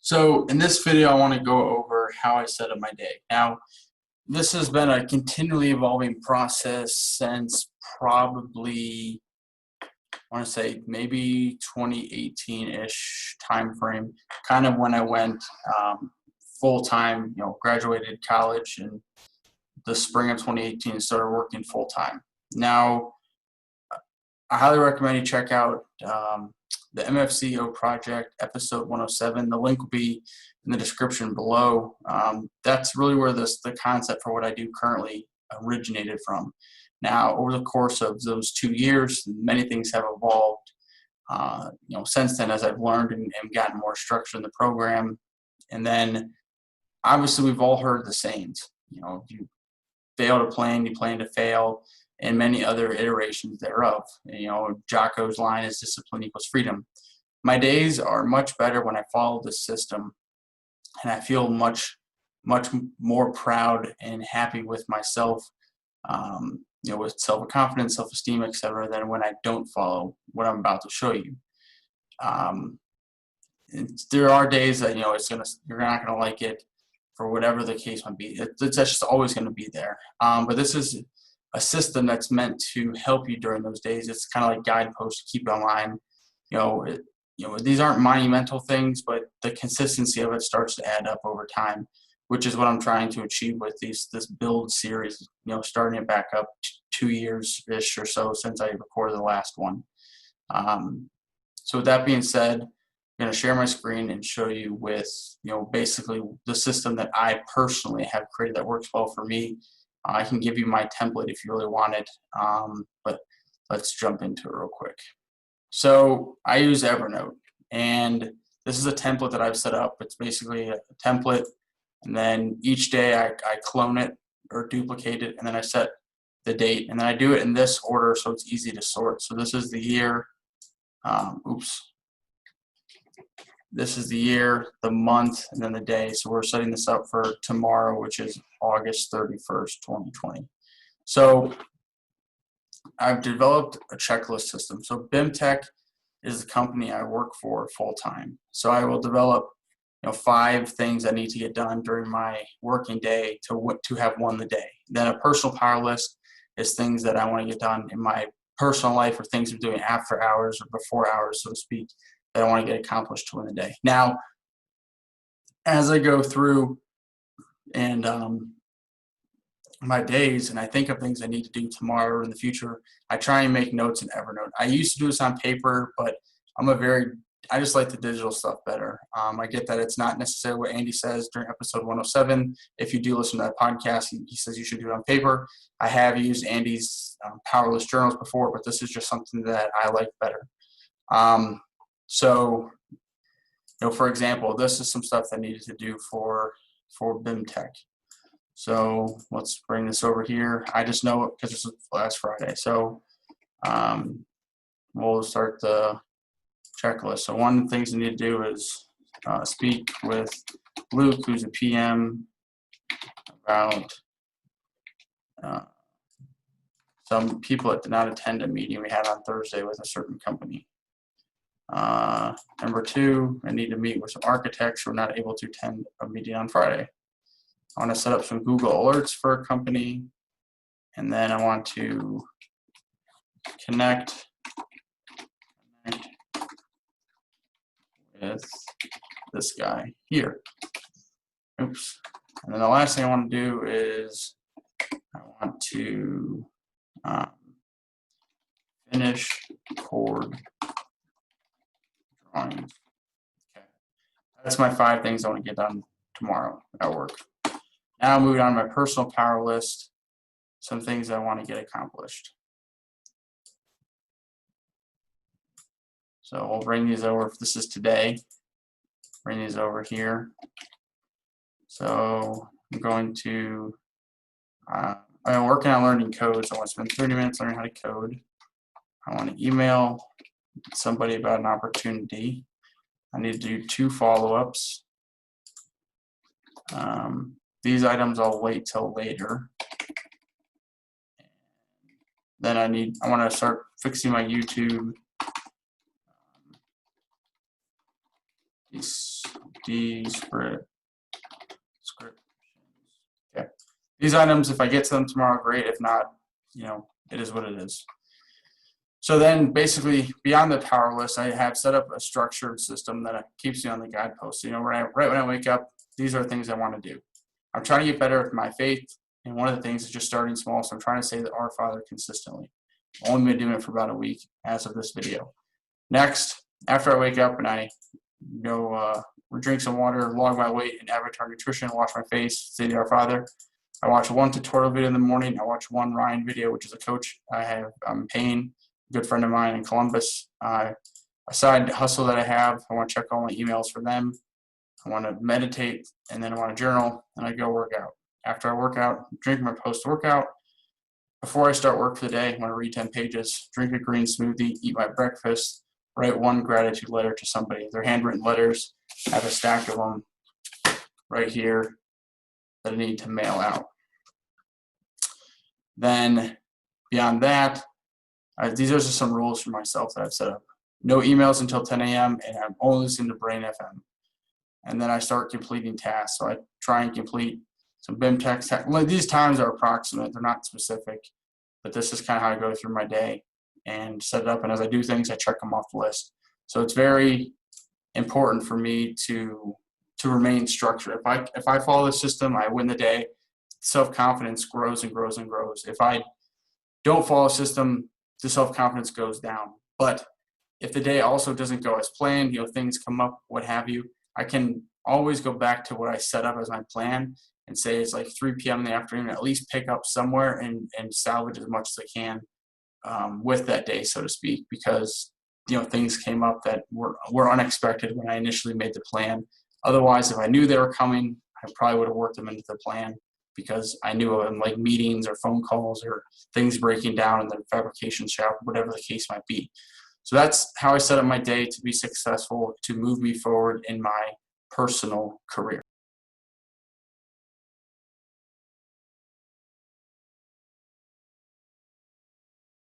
So in this video, I want to go over how I set up my day. Now, this has been a continually evolving process since probably, I want to say maybe 2018-ish time frame, kind of when I went full-time, graduated college in the spring of 2018 and started working full-time. Now, I highly recommend you check out the MFCO project, episode 107. The link will be in the description below. That's really where the concept for what I do currently originated from. Now, over the course of those 2 years, many things have evolved. Since then, as I've learned and gotten more structure in the program, and then obviously we've all heard the sayings. If you fail to plan, you plan to fail, and many other iterations thereof. Jocko's line is discipline equals freedom. My days are much better when I follow this system, and I feel much more proud and happy with myself, with self-confidence, self-esteem, etc., than when I don't follow what I'm about to show you. There are days that you're not gonna like it, for whatever the case might be. It's just always going to be there. But this is a system that's meant to help you during those days. It's kind of like guideposts to keep you online. These aren't monumental things, but the consistency of it starts to add up over time, which is what I'm trying to achieve with this build series. Starting it back up 2 years-ish or so since I recorded the last one. So with that being said, I'm going to share my screen and show you with basically the system that I personally have created that works well for me. I can give you my template if you really want it, but let's jump into it real quick. So I use Evernote, and this is a template that I've set up. It's basically a template, and then each day I clone it or duplicate it, and then I set the date, and then I do it in this order so it's easy to sort. So this is the year. This is the year, the month, and then the day. So we're setting this up for tomorrow, which is August 31st, 2020. So I've developed a checklist system. So BIMTech is the company I work for full-time. So I will develop 5 things I need to get done during my working day to have won the day. Then a personal power list is things that I want to get done in my personal life, or things I'm doing after hours or before hours, so to speak, that I want to get accomplished to win the day. Now, as I go through and my days, and I think of things I need to do tomorrow or in the future, I try and make notes in Evernote. I used to do this on paper, but I just like the digital stuff better. I get that it's not necessarily what Andy says during episode 107. If you do listen to that podcast, he says you should do it on paper. I have used Andy's powerless journals before, but this is just something that I like better. So, for example, this is some stuff that I needed to do for BIMTech. So let's bring this over here. I just know it because this was last Friday. So we'll start the checklist. So one of the things I need to do is speak with Luke, who's a PM, about some people that did not attend a meeting we had on Thursday with a certain company. Number 2, I need to meet with some architects who are not able to attend a meeting on Friday. I want to set up some Google alerts for a company, and then I want to connect with this guy here. Oops. And then the last thing I want to do is I want to finish chord drawings. Okay. That's my 5 things I want to get done tomorrow at work. Now moving on to my personal power list, some things I want to get accomplished. So we'll bring these over. If this is today, bring these over here. So I'm going to, I'm working on learning code, so I want to spend 30 minutes learning how to code. I want to email somebody about an opportunity. I need to do 2 follow-ups. These items I'll wait till later. Then I want to start fixing my YouTube. descriptions. Okay. These items, if I get to them tomorrow, great. If not, it is what it is. So then basically beyond the power list, I have set up a structured system that keeps me on the guidepost. Right when I wake up, these are things I want to do. I'm trying to get better with my faith, and one of the things is just starting small. So I'm trying to say the Our Father consistently. I've only been doing it for about a week as of this video. Next, after I wake up and I go drink some water, log my weight in Avatar Nutrition, wash my face, say the Our Father, I watch one tutorial video in the morning. I watch one Ryan video, which is a coach I have Payne, a good friend of mine in Columbus. A side hustle that I have, I want to check all my emails for them. I want to meditate, and then I want to journal, and I go work out. After I work out, drink my post-workout. Before I start work for the day, I want to read 10 pages, drink a green smoothie, eat my breakfast, write one gratitude letter to somebody. They're handwritten letters. I have a stack of them right here that I need to mail out. Then beyond that, these are just some rules for myself that I've set up. No emails until 10 a.m. and I'm only listening to Brain FM. And then I start completing tasks. So I try and complete some BIM text. These times are approximate. They're not specific. But this is kind of how I go through my day and set it up. And as I do things, I check them off the list. So it's very important for me to remain structured. If I follow the system, I win the day. Self-confidence grows and grows and grows. If I don't follow a system, the self-confidence goes down. But if the day also doesn't go as planned, things come up, what have you, I can always go back to what I set up as my plan and say it's like 3 p.m. in the afternoon, at least pick up somewhere and salvage as much as I can with that day, so to speak, because things came up that were unexpected when I initially made the plan. Otherwise, if I knew they were coming, I probably would have worked them into the plan because I knew of them, like meetings or phone calls or things breaking down in the fabrication shop, whatever the case might be. So that's how I set up my day to be successful, to move me forward in my personal career.